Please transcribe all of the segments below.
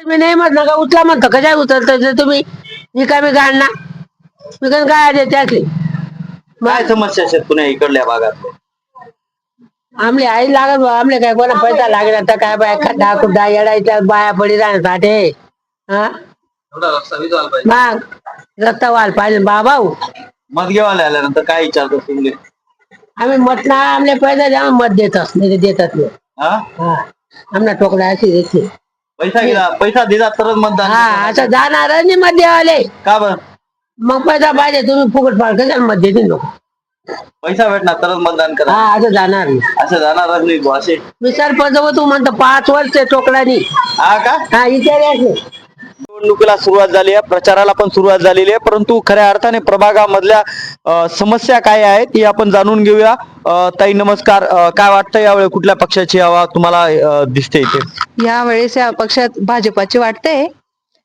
मी नाही म्हटलं का उचला म्हणतो कशा उचलता तुम्ही मी गाडणार मी काय आले त्यातली काय समस्या आहेत पुन्हा इकडल्या भागात? आमले आई लागत आमले काय कोणा पैसा लागला तर काय बाय खड्डा खुड्डा येडायच्या बाया पडी राहण्यासाठी हा मग रस्ता व्हायला पाहिजे बाबा मत घेवायला आल्यानंतर काय विचारतो तुम्ही? आम्ही म्हटलं आमले पैसा द्या मत देतात नाही देतात नाही हा आमना टोकला अशी देते पैसा दिला तरच मतदान. हा असं जाणार नाही मत द्यावाले का बर? मग पैसा पाहिजे तुम्ही फुकट पाड कशाला मत देतील लोक पैसा भेटणार तरच मतदान करा हा असं जाणार नाही असं जाणारच नाही बुवा असे. मी सरपंच होतो म्हणतो 5 वर्ष टोकडानी हा का? हा विचारायचं निवडणुकीला सुरुवात झाली आहे, प्रचाराला पण सुरुवात झालेली आहे, परंतु खऱ्या अर्थाने प्रभागामधल्या समस्या काय आहेत हे आपण जाणून घेऊया. ताई नमस्कार. काय वाटतं यावेळी कुठल्या पक्षाची हवा तुम्हाला दिसते इथे? या वेळेस या पक्षात भाजपाची वाटते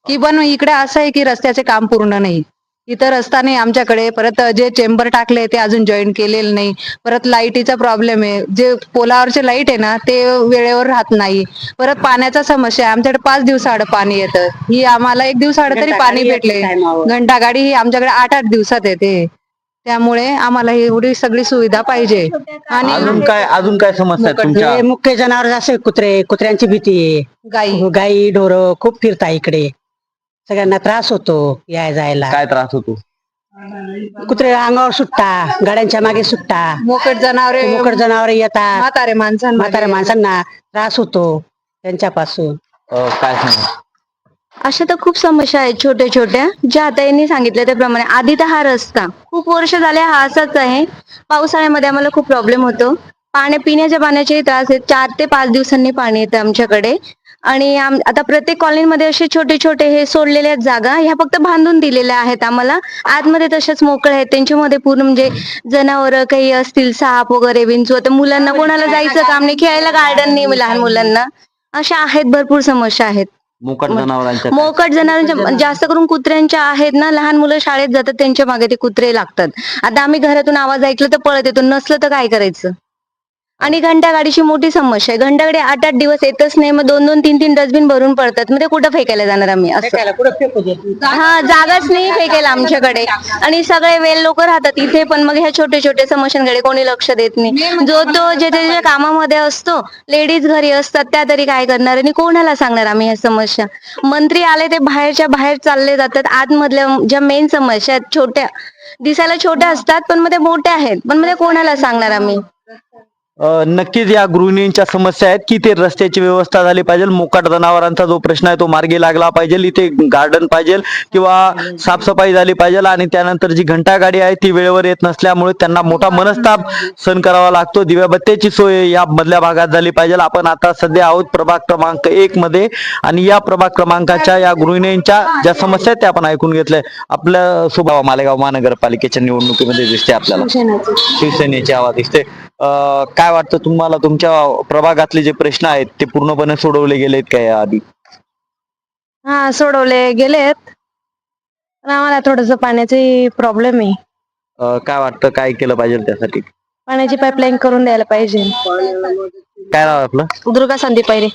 की पण इकडे असं आहे की रस्त्याचे काम पूर्ण नाही. इथं रस्ता नाही आमच्याकडे. परत जे चेंबर टाकले ते अजून जॉईन केलेलं नाही. परत लाईटीचा प्रॉब्लेम आहे. जे पोलावरचे लाईट आहे ना ते वेळेवर राहत नाही. परत पाण्याचा समस्या आहे. आमच्याकडे 5 दिवसाआड पाणी येतं. ही आम्हाला 1 दिवसाआड तरी पाणी भेटले. घंटागाडी ही आमच्याकडे 8-8 दिवसात येते. त्यामुळे आम्हाला एवढी सगळी सुविधा पाहिजे. आणि अजून काय समस्या आहेत तुमच्या? मुख्य जनावर असे कुत्र्यांची भीती आहे. गाई ढोर खूप फिरता इकडे सगळ्यांना त्रास होतो याय जायला. काय त्रास होतो? कुत्रे अंगावर सुटता गाड्यांच्या मागे सुटता मोकट जनावर येतात म्हातारे माणसांना त्रास होतो त्यांच्यापासून. काय सांगा? अशा तर खूप समस्या आहेत छोट्या छोट्या ज्या आता यांनी सांगितल्या त्याप्रमाणे. आधी तर हा रस्ता खूप वर्ष झाले हा असाच आहे. पावसाळ्यामध्ये आम्हाला खूप प्रॉब्लेम होतो. पिण्याच्या पाण्याचे त्रास आहेत. 4 ते 5 दिवसांनी पाणी येतं आमच्याकडे. आणि आता प्रत्येक कॉलनीमध्ये असे छोटे छोटे हे सोडलेल्या जागा ह्या फक्त बांधून दिलेल्या आहेत आम्हाला. आतमध्ये तशाच मोकळ्या आहेत. त्यांच्यामध्ये पूर्ण म्हणजे जनावर काही असतील साप वगैरे विंचू. आता मुलांना कोणाला जायचं काम नाही, खेळायला गार्डन नाही लहान मुलांना. अशा आहेत, भरपूर समस्या आहेत. मोकट जनावरांच्या जास्त करून कुत्र्यांच्या आहेत ना. लहान मुलं शाळेत जातात त्यांच्या मागे ते कुत्रे लागतात. आता आम्ही घरातून आवाज ऐकलं तर पळत येतो, नसलं तर काय करायचं. आणि घंटागाडीची मोठी समस्या आहे. घंटागाडी 8-8 दिवस येतच नाही. मग 2-2, 3-3 डस्टबिन भरून पडतात. मग ते कुठं फेकायला जाणार आम्ही असं. हा जागाच नाही फेकायला आमच्याकडे. आणि सगळे वेल लोक राहतात इथे पण मग ह्या छोटे छोटे समस्यांकडे कोणी लक्ष देत नाही. जो तो जे त्याच्या कामामध्ये असतो. लेडीज घरी असतात त्या तरी काय करणार आणि कोणाला सांगणार आम्ही ह्या समस्या. मंत्री आले ते बाहेरच्या बाहेर चालले जातात. आतमधल्या ज्या मेन समस्या आहेत छोट्या दिसायला छोट्या असतात पण मध्ये मोठ्या आहेत. पण मध्ये कोणाला सांगणार आम्ही. नक्कीच या गृहिणींच्या समस्या आहेत की ते रस्त्याची व्यवस्था झाली पाहिजे. मोकाट जनावरांचा जो प्रश्न आहे तो मार्गी लागला पाहिजे. इथे गार्डन पाहिजे किंवा साफसफाई झाली पाहिजे. आणि त्यानंतर जी घंटागाडी आहे ती वेळेवर येत नसल्यामुळे त्यांना मोठा मनस्ताप सहन करावा लागतो. दिव्याबत्त्याची सोय या मधल्या भागात झाली पाहिजे. आपण आता सध्या आहोत प्रभाग क्रमांक 1 मध्ये आणि या प्रभाग क्रमांकाच्या या गृहिणींच्या ज्या समस्या आहेत त्या आपण ऐकून घेतल्या. आपल्या सोबत मालेगाव महानगरपालिकेच्या निवडणुकीमध्ये दिसते आपल्याला शिवसेनेची हवा दिसते. काय वाटतं तुम्हाला तुमच्या प्रभागातले जे प्रश्न आहेत ते पूर्णपणे सोडवले गेलेत का याआधी? हा सोडवले गेलेत. पण आम्हाला थोडस पाण्याची प्रॉब्लेम आहे. काय वाटतं काय केलं पाहिजे त्यासाठी? पाण्याची पाईपलाईन करून द्यायला पाहिजे. काय नाव आपलं? दुर्गा संदीप पैरे.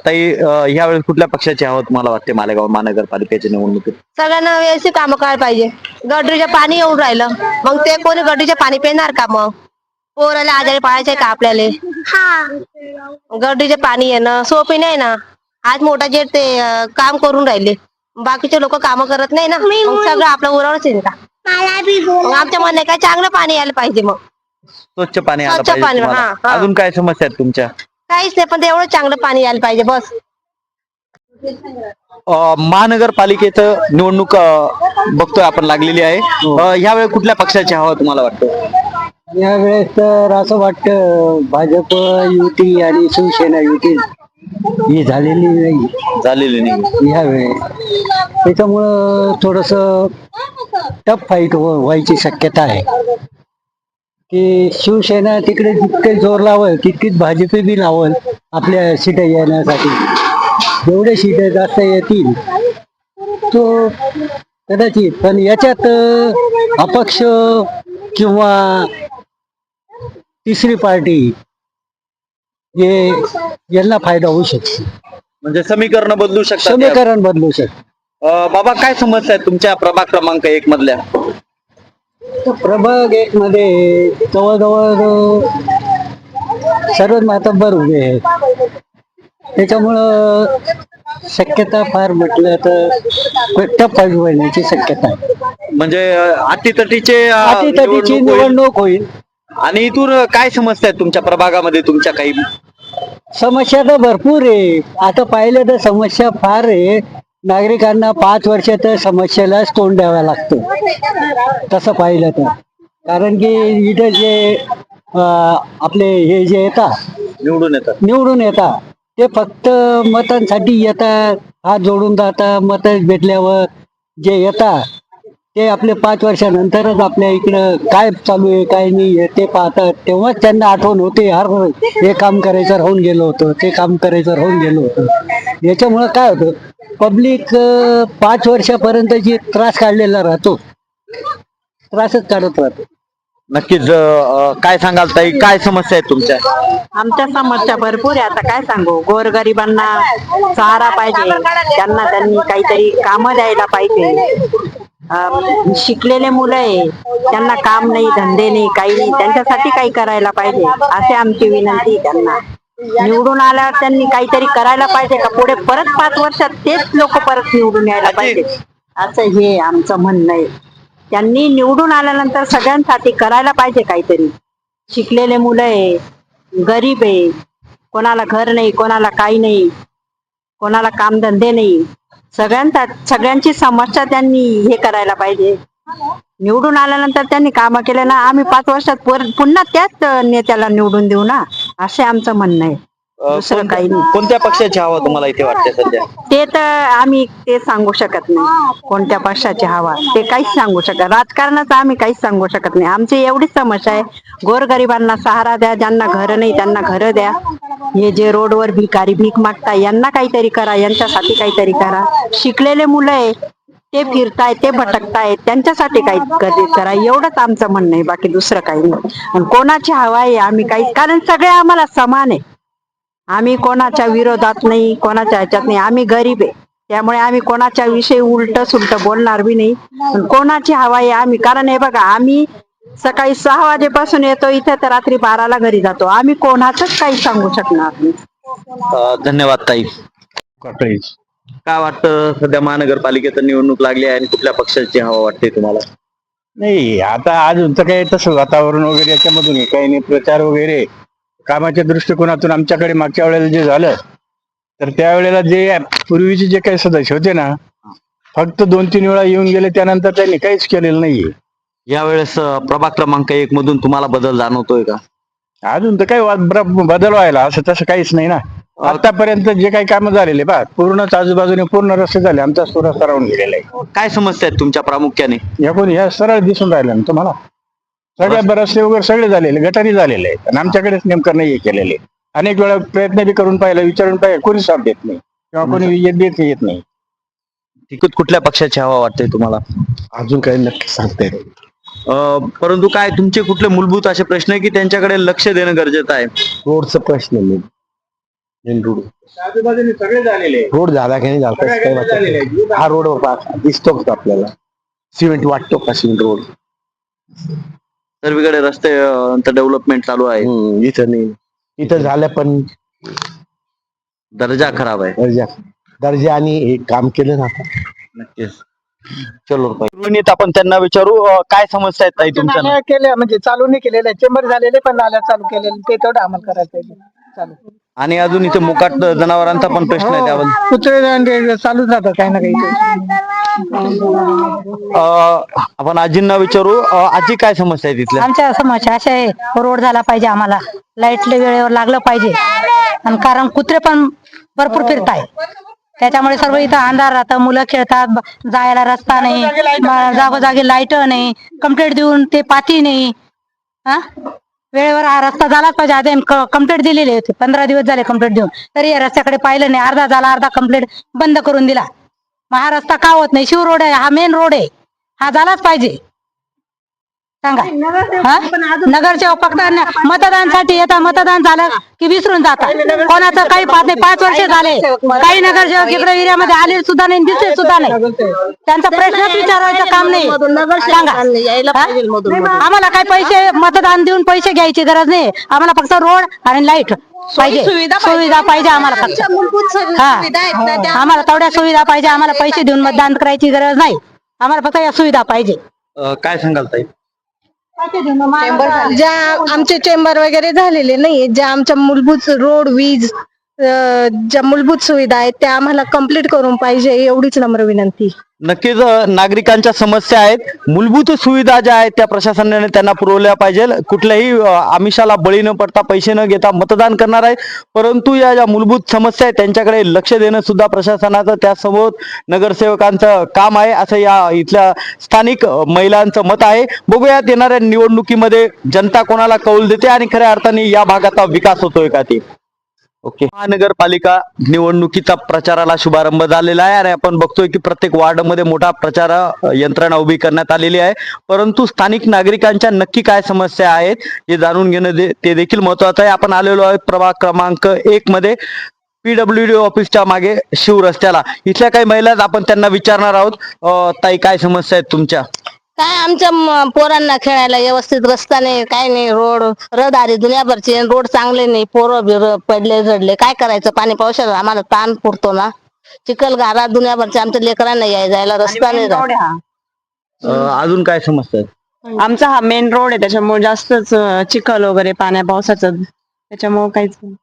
ताई यावेळी कुठल्या पक्षाची हवा तुम्हाला वाटते मालेगाव महानगरपालिकेच्या निवडणुकीत? सगळ्यांना व्यवस्थित काम करायला पाहिजे. गटरीचं पाणी येऊन राहिलं मग ते कोणी गटरीचं पाणी पिणार का? मग पोराला आजारी पडायचंय का आपल्याला? गटरीचं पाणी येणं सोपी नाही ना. आज मोठा जे ते काम करून राहिले बाकीचे लोक काम करत नाही ना. मग सगळं आपल्या उरावरच येईल का? मग आमच्या म्हणणे काय चांगलं पाणी यायला पाहिजे. मग स्वच्छ पाणी आलं स्वच्छ पाणी. पाहिजे तुम्हाला. अजून काय समस्या आहेत तुमच्या? काहीच नाही पण एवढं चांगलं पाणी यायला पाहिजे बस. महानगरपालिकेचं निवडणूक बघतोय आपण लागलेली आहे. यावेळी कुठल्या पक्षाची हवा तुम्हाला वाटतं? यावेळेस तर असं वाटतं भाजप युती आणि शिवसेना युती ही झालेली नाही यावेळेस. त्याच्यामुळं थोडस टफ फाईट व्हायची शक्यता आहे. की शिवसेना तिकडे जितके जोर लावल तितकीच भाजप बी लावल आपल्या सीट येण्यासाठी. जेवढे सीट जास्त येतील तो कदाचित. पण याच्यात अपक्ष किंवा तिसरी पार्टी यांना फायदा होऊ शकतो. म्हणजे समीकरण बदलू शकतात त्या. समीकरण बदलू शकतो. बाबा काय समस्या आहेत तुमच्या प्रभाग क्रमांक 1 मधल्या? प्रभाग 1 मध्ये जवळजवळ सर्व मातब्बर उभे आहेत. त्याच्यामुळं शक्यता फार म्हटलं तर टप होण्याची शक्यता आहे. म्हणजे अटीतटीचे अटीतटीची निवडणूक होईल. निवडणूक होईल. आणि इथून काय समस्या आहेत तुमच्या प्रभागामध्ये तुमच्या काही? समस्या तर भरपूर आहे. आता पाहिलं तर समस्या फार आहे. नागरिकांना 5 वर्ष तर समस्येलाच तोंड द्यावं लागतं तसं पाहिलं तर. कारण की इथं जे आपले हे जे येतात निवडून येतात ते फक्त मतांसाठी येतात, हात जोडून जातात. मत भेटल्यावर जे येतात ते आपले 5 वर्षानंतरच आपल्या इकडं काय चालू आहे काय नाही आहे ते पाहतात. तेव्हाच त्यांना आठवण होते, हे काम करायचं राहून गेलं होतं, ते काम करायचं राहून गेलं होतं. याच्यामुळं काय होतं, पब्लिक 5 वर्षापर्यंत जी त्रास काढलेला राहतो, त्रासच काढत राहतो. नक्कीच. काय सांगाल ताई, काय समस्या आहेत तुमच्या? आमच्या समस्या भरपूर आहे. आता काय सांगू, गोरगरिबांना सहारा पाहिजे, त्यांनी काहीतरी कामं द्यायला पाहिजे. शिकलेले मुलं आहे, त्यांना काम नाही, धंदे नाही, काही नाही, त्यांच्यासाठी काही करायला पाहिजे असे आमची विनंती आहे त्यांना. निवडून आल्यावर त्यांनी काहीतरी करायला पाहिजे का पुढे परत 5 वर्षात तेच लोक परत निवडून यायला पाहिजे असं हे आमचं म्हणणं आहे. त्यांनी निवडून आल्यानंतर सगळ्यांसाठी करायला पाहिजे काहीतरी. शिकलेले मुलं आहे, गरीब आहे, कोणाला घर नाही, कोणाला काही नाही, कोणाला कामधंदे नाही, सगळ्यांची समस्या त्यांनी हे करायला पाहिजे. निवडून आल्यानंतर त्यांनी कामं केले ना, आम्ही 5 वर्षात पुन्हा त्याच नेत्याला निवडून देऊ ना, असे आमचं म्हणणं आहे. दुसरं काही नाही. कोणत्या पक्षाची हवा तुम्हाला इथे वाटते सध्या? ते तर आम्ही ते सांगू शकत नाही, कोणत्या पक्षाची हवा ते काहीच सांगू शकत. राजकारणाचं आम्ही काहीच सांगू शकत नाही. आमची एवढीच समस्या आहे, गोरगरिबांना सहारा द्या, ज्यांना घरं नाही त्यांना घरं द्या. हे जे रोडवर भिकारी भीक मागता यांना काहीतरी करा, यांच्यासाठी काहीतरी करा. शिकलेले मुलं आहे, ते फिरताय, ते भटकताय, त्यांच्यासाठी काही करा, एवढंच आमचं म्हणणं आहे. बाकी दुसरं काही नाही. आणि कोणाची हवा आहे आम्ही काही, कारण सगळे आम्हाला समान आहे. आम्ही कोणाच्या विरोधात नाही, कोणाच्या ह्याच्यात नाही. आम्ही गरीब आहे, त्यामुळे आम्ही कोणाच्या विषयी उलट सुलट बोलणार बी नाही. पण कोणाची हवा आहे आम्ही, कारण हे बघा, आम्ही सकाळी 6 वाजेपासून येतो इथे तर रात्री 12ला घरी जातो. आम्ही कोणाचंच काही सांगू शकणार नाही. धन्यवाद ताई. काय वाटतं, सध्या महानगरपालिकेचं निवडणूक लागली आहे आणि कुठल्या पक्षाची हवा वाटते तुम्हाला? नाही, आता अजून तर काही तसं वातावरण वगैरे याच्यामधून काही नाही. प्रचार वगैरे कामाच्या दृष्टिकोनातून आमच्याकडे मागच्या वेळेला जे झालं, तर त्यावेळेला जे पूर्वीचे जे काही सदस्य होते ना, फक्त 2-3 वेळा येऊन गेले, त्यानंतर त्यांनी काहीच केलेलं नाहीये. यावेळेस प्रभाग क्रमांक 1 मधून तुम्हाला बदल जाणवतोय का? अजून तर काही बदल व्हायला असं तसं काहीच नाही ना. आतापर्यंत जे काही कामं झालेले बा, पूर्णच आजूबाजूने पूर्ण रस्ते झाले. आमचा तो रस्ता राहून गेलेला आहे. काय समस्या आहेत तुमच्या प्रामुख्याने? ह्या सरळ दिसून राहिल्या ना तुम्हाला, सगळ्या रस्ते वगैरे सगळे झालेले, गटारी झालेले आहेत. आणि आमच्याकडेच नेमकं नाही केलेले. अनेक वेळा प्रयत्न बी करून पाहिलं, विचारून पाहिलं, कोणी साथ देत नाही किंवा कोणी येत नाही. तिकट कुठल्या पक्षाची हवा वाटते तुम्हाला? अजून काही नक्की सांगता येत. परंतु काय तुमचे कुठले मूलभूत असे प्रश्न आहे की त्यांच्याकडे लक्ष देणं गरजेचं आहे? रोडचा प्रश्न नाही. मेन रोड आजूबाजूने सगळे झालेले, रोड झाला की नाही झाला, हा रोड दिसतो का आपल्याला? सिमेंट वाटतो का सिमेंट रोड? सर्वीकडे रस्ते डेव्हलपमेंट चालू आहे. इथं नाही. इथं झालं पण दर्जा खराब आहे. दर्जा आणि हे काम केलं ना. नक्कीच. चलो गृहिणीत आपण त्यांना विचारू, काय समस्या आहेत ताई तुमच्या? नाल्या केल्या म्हणजे चालू नाही केलेल्या, चेंबर झालेले पण नाल्या चालू केलेले, ते तेवढं आम्हाला करायचं चालू. आणि अजून इथे मुकाट जनावरांचा पण प्रश्न आहे त्यावर. कुत्रे चालूच राहतात काही ना काही. आपण आजींना विचारू, आजी काय समस्या आहे तिथल्या? आमच्या समस्या अशा आहे, रोड झाला पाहिजे, आम्हाला लाईट वेळेवर लागलं पाहिजे. आणि कारण कुत्रे पण भरपूर फिरताय, त्याच्यामुळे सर्व इथं अंधार राहतं, मुलं खेळतात, जायला रस्ता नाही, जागोजागी लाईट नाही, कंप्लेंट देऊन ते पाती नाही. हा, वेळेवर हा रस्ता झालाच पाहिजे. आधी कंप्लेंट दिलेली होती, 15 दिवस झाले कंप्लेंट देऊन, तरी या रस्त्याकडे पाहिलं नाही. अर्धा झाला, अर्धा कंप्लेंट बंद करून दिला. मग हा रस्ता का होत नाही? शिव रोड आहे, हा मेन रोड आहे, हा झालाच पाहिजे. सांगा हा? नगरसेवक फक्त मतदानासाठी येतात, मतदान झालं की विसरून जातात, कोणाचं काही पाहत नाही. 5 वर्ष झाले काही नगरसेवक इकडे एरियामध्ये आले सुद्धा नाही, दिसले सुद्धा नाही, त्यांचा प्रश्नच विचारायचं काम नाही. सांगा हा? आम्हाला काही पैसे मतदान देऊन पैसे घ्यायची गरज नाही, आम्हाला फक्त रोड आणि लाईट पाहिजे, सुविधा पाहिजे आम्हाला फक्त. हा, आम्हाला तेवढ्या सुविधा पाहिजे, आम्हाला पैसे देऊन मतदान करायची गरज नाही, आम्हाला फक्त या सुविधा पाहिजे. काय सांगाल ताई? ज्या आमचे चेंबर वगैरे झालेले नाही, ज्या आमच्या मूलभूत रोड, वीज, ज्या मूलभूत सुविधा आहेत त्या आम्हाला कम्प्लीट करून पाहिजे, एवढीच नम्र विनंती. नक्कीच नागरिकांच्या समस्या आहेत, मूलभूत सुविधा ज्या आहेत त्या प्रशासनाने त्यांना पुरवल्या पाहिजे. कुठल्याही आमिषाला बळी न पडता, पैसे न घेता मतदान करणार आहेत, परंतु या ज्या मूलभूत समस्या आहेत त्यांच्याकडे लक्ष देणं सुद्धा प्रशासनाचं, त्यासोबत नगरसेवकांचं काम आहे, असं या इथल्या स्थानिक महिलांचं मत आहे. बघूयात येणाऱ्या निवडणुकीमध्ये जनता कोणाला कौल देते आणि खऱ्या अर्थाने या भागाचा विकास होतोय का ते. ओके, महानगरपालिका निवडणुकीचा प्रचाराला शुभारंभ झालेला आहे आणि आपण बघतोय की प्रत्येक वार्डमध्ये मोठा प्रचार यंत्रणा उभी करण्यात आलेली आहे, परंतु स्थानिक नागरिकांच्या नक्की काय समस्या आहेत हे जाणून घेणं ते देखील महत्वाचं आहे. आपण आलेलो आहोत प्रभाग क्रमांक 1 मध्ये PWD ऑफिसच्या मागे शिव रस्त्याला. इथल्या काही महिला आपण त्यांना विचारणार आहोत. ताई, काय समस्या आहेत तुमच्या? काय आमच्या पोरांना खेळायला व्यवस्थित रस्ता नाही, काय नाही, रोड रहदारी दुनियाभरची, रोड चांगले नाही, पोरं बिर पडले झडले, काय करायचं? पाणी पावसाळ्यात आम्हाला ताण पुरतो ना, चिखल गारा दुनियाभरचे, आमच्या लेकरांना जायला रस्ता नाही राहत. अजून काय समस्या आहेत? आमचा हा मेन रोड आहे, त्याच्यामुळे जास्तच चिखल वगैरे पाण्या पावसाचं, त्याच्यामुळे काहीच नाही.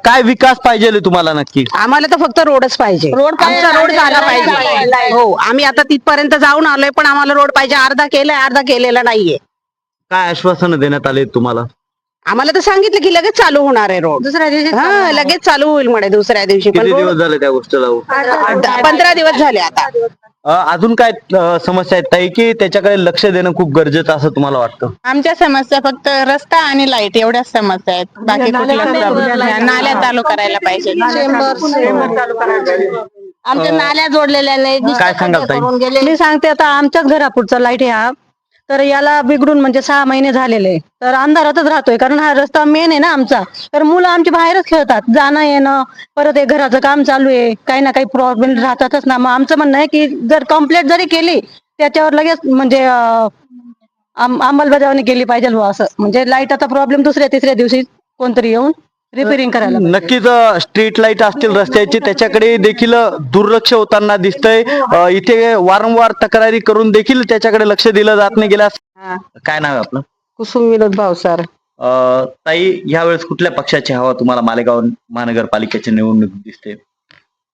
काय विकास पाहिजे तुम्हाला नक्की? आम्हाला तर फक्त रोडच पाहिजे, आमचा रोड झाला पाहिजे. हो, आम्ही आता तिथपर्यंत जाऊन आलोय, पण आम्हाला रोड पाहिजे. अर्धा केलाय, अर्धा केलेला नाहीये. काय आश्वासन देण्यात आले तुम्हाला? आम्हाला तर सांगितलं की लगेच चालू होणार आहे रोड, दुसऱ्या दिवशी हा लगेच चालू होईल म्हणे दुसऱ्या दिवशी. पण किती दिवस झाले त्या गोष्टीला? 15 दिवस झाले आता. अजून काय समस्या आहेत ताई की त्याच्याकडे लक्ष देणं खूप गरजेचं असं तुम्हाला वाटतं? आमच्या समस्या फक्त रस्ता आणि लाईट एवढ्याच समस्या आहेत, बाकी कुठल्या नाल्या चालू करायला पाहिजे. आमच्या नाल्या जोडलेल्या नाही, काय सांगाल ताई? करून गेले. मी सांगते आता आमच्याच घरापुढचा लाईट ह्या तर याला बिघडून म्हणजे 6 महिने झालेले, तर अंधारातच राहतोय, कारण हा रस्ता मेन आहे ना आमचा. तर मुलं आमची बाहेरच खेळतात, जाणं येणं, परत हे घराचं काम चालू आहे, काही ना काही प्रॉब्लेम राहतातच ना. मग आमचं म्हणणं आहे की जर कंप्लेंट जरी केली त्याच्यावर लगेच म्हणजे अंमलबजावणी केली पाहिजे बुवा, असं म्हणजे लाईटाचा प्रॉब्लेम 2-3 दिवशी कोणतरी येऊन रिपेअरिंग करायला पाहिजे. नक्कीच स्ट्रीट लाईट असतील रस्त्याची त्याच्याकडे देखील दुर्लक्ष होताना दिसतंय. इथे वारंवार तक्रारी करून देखील त्याच्याकडे लक्ष दिलं जात नाही. गेल्या काय नाव आहे आपलं? कुसुम विनोद भावसार. ताई, यावेळेस कुठल्या पक्षाची हवा तुम्हाला मालेगाव महानगरपालिकेची निवडणूक दिसते?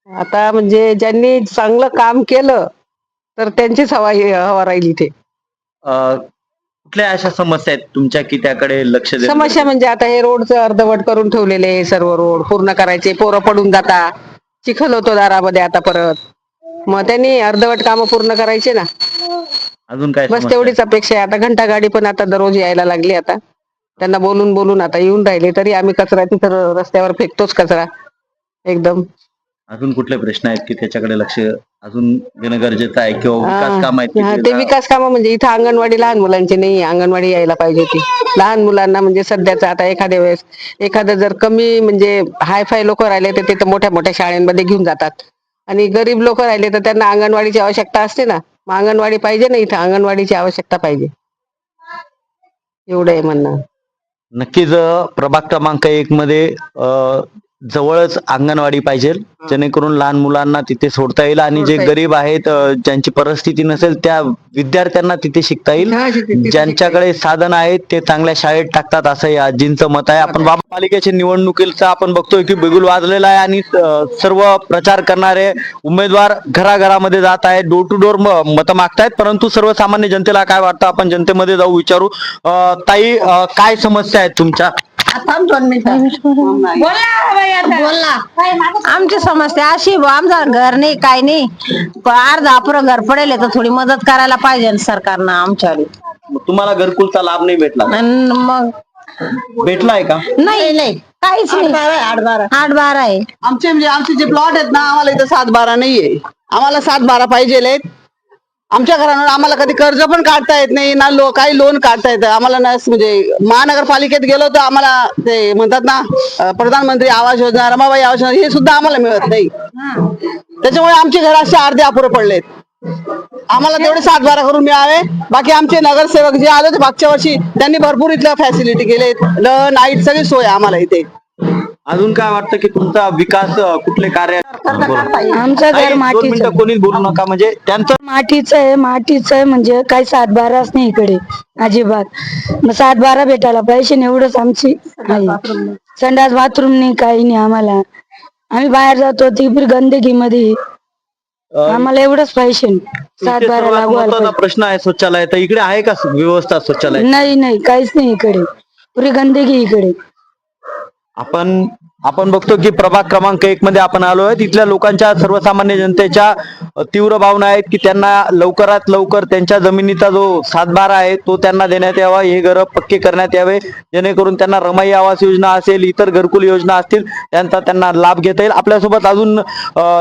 आता म्हणजे ज्यांनी चांगलं काम केलं तर त्यांचीच हवा राहील इथे. कुठल्या अशा समस्या आहेत तुमच्या की त्याकडे लक्ष देणं समस्या म्हणजे आता हे रोडचं अर्धवट करून ठेवलेले आहे, सर्व रोड पूर्ण करायचे, पोरं पडून जाता, चिखल होतो दारामध्ये आता परत, मग त्यांनी अर्धवट कामं पूर्ण करायचे ना. अजून काय बस समस्या तेवढीच अपेक्षा आहे. आता घंटा गाडी पण आता दररोज यायला लागली, आता त्यांना बोलून बोलून आता येऊन राहिले, तरी आम्ही कचरा तिथं रस्त्यावर फेकतोच कचरा एकदम. अजून कुठले प्रश्न आहेत की त्याच्याकडे लक्ष अजून देणं गरजेचं आहे किंवा विकास काम आहेत हा, की ते विकास कामं म्हणजे इथं अंगणवाडी लहान मुलांची नाही, अंगणवाडी यायला पाहिजे होती लहान मुलांना. म्हणजे सध्याच आता एखाद्या वेळेस एखादं जर कमी म्हणजे हायफाय लोक राहिले तर तिथं मोठ्या मोठ्या शाळांमध्ये घेऊन जातात, आणि गरीब लोक राहिले तर त्यांना अंगणवाडीची आवश्यकता असते ना. मग अंगणवाडी पाहिजे ना, इथं अंगणवाडीची आवश्यकता पाहिजे, एवढं आहे म्हणणं. नक्कीच प्रभाग क्रमांक 1 मध्ये जवळच अंगणवाडी पाहिजे, जेणेकरून लहान मुलांना तिथे सोडता येईल आणि जे गरीब आहेत ज्यांची परिस्थिती नसेल त्या विद्यार्थ्यांना तिथे शिकता येईल. ज्यांच्याकडे साधन आहेत ते चांगल्या शाळेत टाकतात असं या आजींचं मत आहे. आपण महापालिकेच्या निवडणुकीचा आपण बघतोय की बिगुल वाजलेला आहे आणि सर्व प्रचार करणारे उमेदवार घराघरामध्ये जात आहेत, डोर टू डोर मतं मागतायत, परंतु सर्वसामान्य जनतेला काय वाटतं आपण जनतेमध्ये जाऊ विचारू. ताई, काय समस्या आहेत तुमच्या? आमची समस्या अशी आमचं घर नाही काय नाही, अर्धा अपुरं घर पडेल तर थोडी मदत करायला पाहिजे सरकारनं आमच्या. तुम्हाला घरकुलचा लाभ नाही भेटला? मग भेटलाय का? नाही काहीच नाही. 8-12 आहे आमचे म्हणजे आमचे जे प्लॉट आहेत ना, आम्हाला इथं 7-12 नाहीये, आम्हाला 7-12 पाहिजे. आमच्या घरावर आम्हाला कधी कर्ज पण काढता येत नाही ना काही लोन काढता येतं आम्हाला ना म्हणजे महानगरपालिकेत गेलो तर आम्हाला ते म्हणतात ना प्रधानमंत्री आवास योजना रमाबाई आवास योजना हे सुद्धा आम्हाला मिळत नाही. त्याच्यामुळे आमचे घर असे अर्धे अपुरे पडलेत. आम्हाला तेवढे 7-12 करून मिळावे. बाकी आमचे नगरसेवक जे आले होते मागच्या वर्षी त्यांनी भरपूर इथल्या फॅसिलिटी केलेत. नाईट सगळी सोय आहे आम्हाला इथे. अजून काय वाटतं की तुमचा विकास कुठले कार्य आमचं घर दोन मातीचं मिनिटं कोणीच बोलू नका म्हणजे त्यांचं मातीचं आहे म्हणजे काही 7-12च नाही इकडे अजिबात. मग 7-12 भेटायला पाहिजे एवढंच आमची आहे. संडास बाथरूम नाही काही नाही आम्हाला. आम्ही बाहेर जातो ती पण गंदगी मध्ये आम्हाला एवढंच पाहिजे. इथे 7-12 सर्वात लागू महत्त्वाचा प्रश्न आहे शौचालय. तर इकडे आहे का व्यवस्था शौचालय? नाही काहीच नाही इकडे. पुरी गंदगी इकडे. आपण बघतो की प्रभाग क्रमांक 1 मध्ये आपण आलोय. तिथल्या लोकांच्या सर्वसामान्य जनतेच्या तीव्र भावना आहेत की त्यांना लवकरात लवकर त्यांच्या जमिनीचा जो 7-12 आहे तो त्यांना देण्यात यावा. हे घर पक्के करण्यात यावे जेणेकरून त्यांना रमाई आवास योजना असेल इतर घरकुल योजना असतील त्यांचा त्यांना लाभ घेता येईल. आपल्यासोबत अजून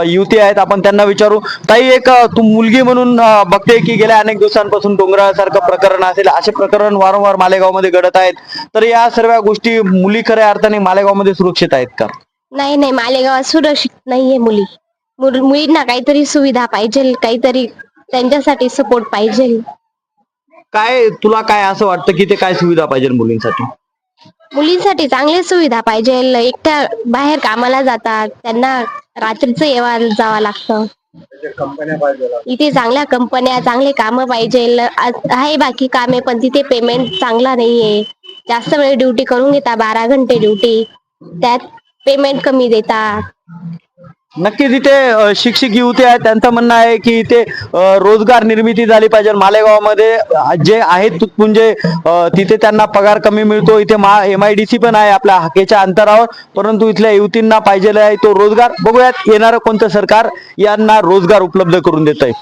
युवती आहेत आपण त्यांना विचारू. ताई एक तू मुलगी म्हणून बघते की गेल्या अनेक दिवसांपासून डोंगरासारखं प्रकरण असेल असे प्रकरण वारंवार मालेगावमध्ये घडत आहेत. तर या सर्व गोष्टी मुली खऱ्या अर्थाने मालेगावमध्ये सुरक्षित आहेत का? नाही मालेगावात सुरक्षित नाहीये मुली. मुलींना काहीतरी सुविधा पाहिजे, काहीतरी त्यांच्यासाठी सपोर्ट पाहिजे. तुला काय असं वाटतं की ते काय सुविधा पाहिजे मुलींसाठी? मुलींसाठी चांगल्या सुविधा पाहिजे. एकट्या बाहेर कामाला जातात त्यांना रात्रीचं जावं लागतं. इथे चांगल्या कंपन्या चांगले कामं पाहिजे. आहे बाकी कामे पण तिथे पेमेंट चांगला नाहीये. जास्त वेळ ड्युटी करून घेता 12 घंटे ड्युटी त्यात पेमेंट कमी देता. नक्कीच इथे शिक्षक युवती आहेत त्यांचं म्हणणं आहे की इथे रोजगार निर्मिती झाली पाहिजे. मालेगावमध्ये जे आहेत तुटपुंजे तिथे त्यांना पगार कमी मिळतो. इथे MIDC पण आहे आपल्या हाकेच्या अंतरावर परंतु इथल्या युवतींना पाहिजे आहे तो रोजगार. बघूयात येणारं कोणतं सरकार यांना रोजगार उपलब्ध करून देत आहे.